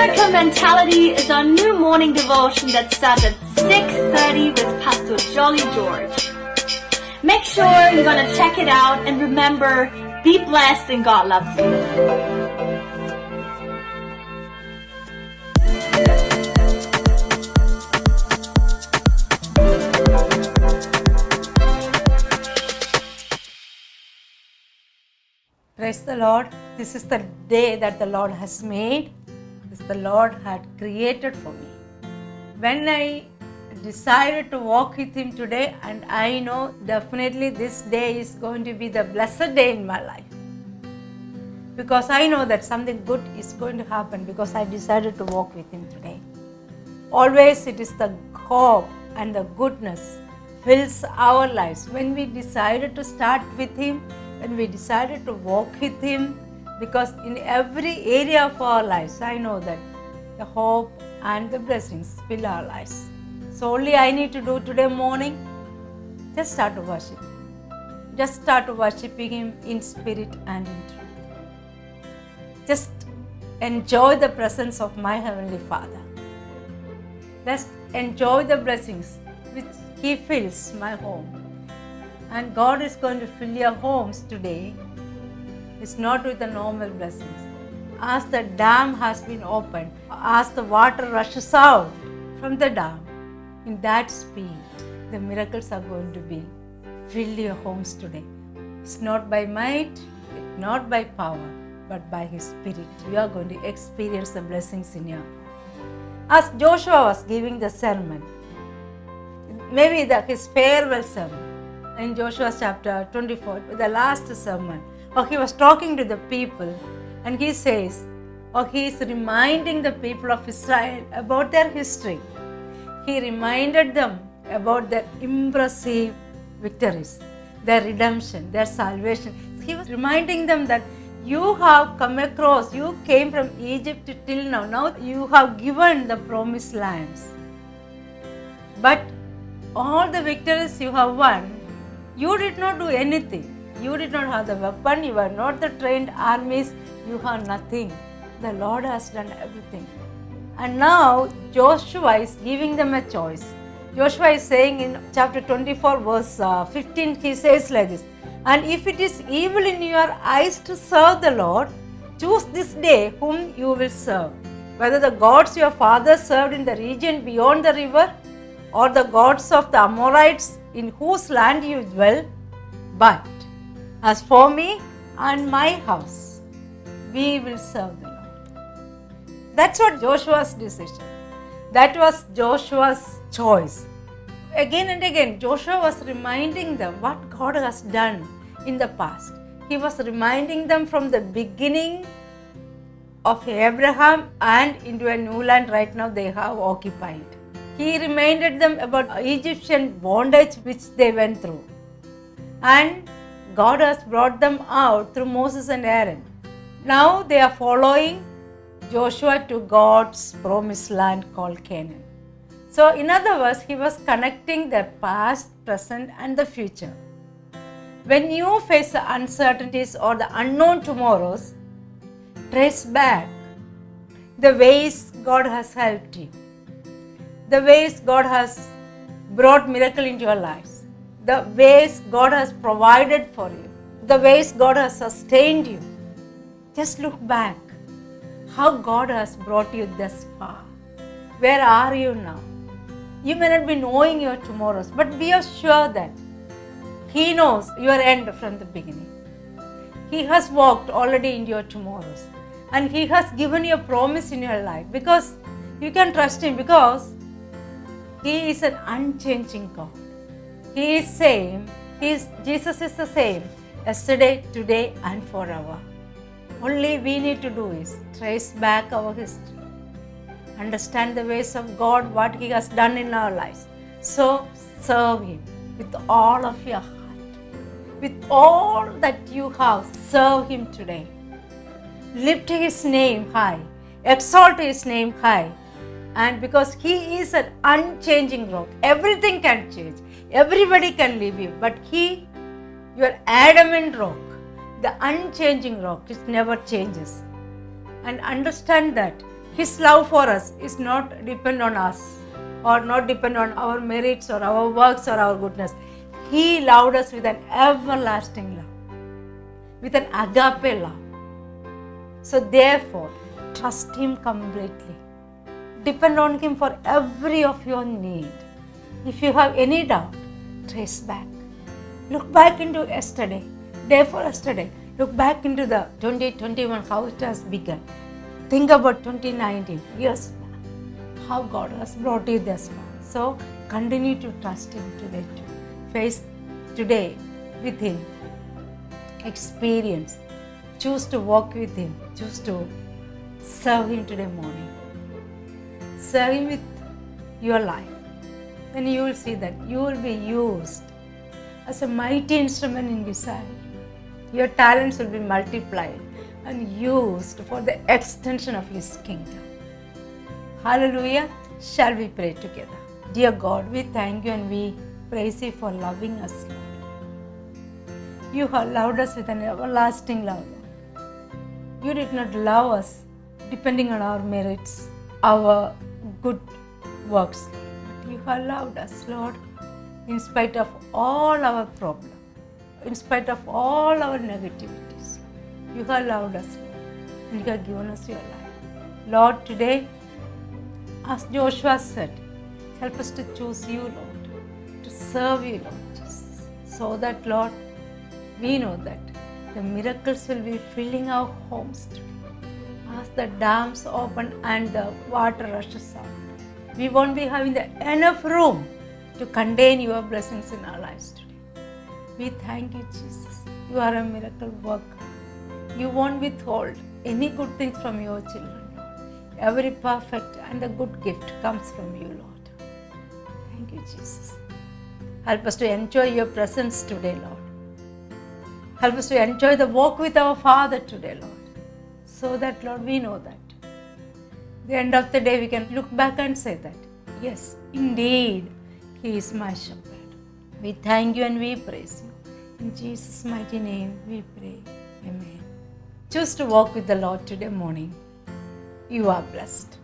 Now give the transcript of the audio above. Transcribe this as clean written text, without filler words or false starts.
Miracle Mentality is our new morning devotion that starts at 6:30 with Pastor Jolly George. Make sure you're going to check it out, and remember, be blessed and God loves you. Praise the Lord. This is the day that the Lord has made. This the Lord had created for me. When I decided to walk with Him today, and I know definitely this day is going to be the blessed day in my life. Because I know that something good is going to happen because I decided to walk with Him today. Always it is the hope and the goodness fills our lives. When we decided to start with Him, when we decided to walk with Him, because in every area of our lives, I know that the hope and the blessings fill our lives. So only I need to do today morning, just start to worship. Just start worshiping Him in spirit and in truth. Just enjoy the presence of my Heavenly Father. Let's enjoy the blessings which He fills my home. And God is going to fill your homes today. It's not with the normal blessings. As the dam has been opened, as the water rushes out from the dam, in that speed, the miracles are going to be fill your homes today. It's not by might, it's not by power, but by His Spirit. You are going to experience the blessings in your. As Joshua was giving the sermon, maybe his farewell sermon, in Joshua chapter 24, the last sermon, he was talking to the people, and he says, he is reminding the people of Israel about their history. He reminded them about their impressive victories, their redemption, their salvation. He was reminding them that you have come across, you came from Egypt till now. Now you have given the promised lands. But all the victories you have won, you did not do anything. You did not have the weapon. You were not the trained armies. You have nothing. The Lord has done everything. And now Joshua is giving them a choice. Joshua is saying in chapter 24 verse 15, he says like this, and if it is evil in your eyes to serve the Lord, choose this day whom you will serve. Whether the gods your fathers served in the region beyond the river, or the gods of the Amorites in whose land you dwell. But as for me and my house, we will serve the Lord. That's what Joshua's decision. That was Joshua's choice. Again and again, Joshua was reminding them what God has done in the past. He was reminding them from the beginning of Abraham and into a new land right now they have occupied. He reminded them about Egyptian bondage which they went through. And God has brought them out through Moses and Aaron. Now they are following Joshua to God's promised land called Canaan. So in other words, he was connecting the past, present and the future. When you face the uncertainties or the unknown tomorrows, trace back the ways God has helped you. The ways God has brought miracle into your lives. The ways God has provided for you. The ways God has sustained you. Just look back. How God has brought you thus far. Where are you now? You may not be knowing your tomorrows, but be assured that He knows your end from the beginning. He has walked already into your tomorrows. And He has given you a promise in your life. Because you can trust Him, because He is an unchanging God. He is same. Jesus is the same yesterday, today and forever. Only we need to do is trace back our history. Understand the ways of God, what He has done in our lives. So serve Him with all of your heart. With all that you have, serve Him today. Lift His name high. Exalt His name high. And because He is an unchanging rock, everything can change, everybody can leave you, but He, your adamant rock, the unchanging rock, it never changes. And understand that His love for us is not depend on us or not depend on our merits or our works or our goodness. He loved us with an everlasting love, with an agape love. So therefore, trust Him completely. Depend on Him for every of your need. If you have any doubt, trace back. Look back into yesterday, day for yesterday. Look back into the 2021, how it has begun. Think about 2019, years back, how God has brought you this far. So continue to trust Him today too. Face today with Him. Experience. Choose to walk with Him. Choose to serve Him today morning. Serve Him with your life. Then you will see that you will be used as a mighty instrument in His hand. Your talents will be multiplied and used for the extension of His kingdom. Hallelujah. Shall we pray together? Dear God, we thank You and we praise You for loving us, Lord. You have loved us with an everlasting love. You did not love us depending on our merits, our good works. But You have loved us, Lord, in spite of all our problems, in spite of all our negativities. You have loved us, Lord, and You have given us Your life. Lord, today, as Joshua said, help us to choose You, Lord, to serve You, Lord Jesus, so that, Lord, we know that the miracles will be filling our homes today. As the dams open and the water rushes out, we won't be having enough room to contain Your blessings in our lives today. We thank You, Jesus. You are a miracle worker. You won't withhold any good things from Your children, Lord. Every perfect and a good gift comes from You, Lord. Thank You, Jesus. Help us to enjoy Your presence today, Lord. Help us to enjoy the walk with our Father today, Lord. So that, Lord, we know that the end of the day we can look back and say that, yes, indeed, He is my shepherd. We thank You and we praise You. In Jesus' mighty name we pray. Amen. Choose to walk with the Lord today morning. You are blessed.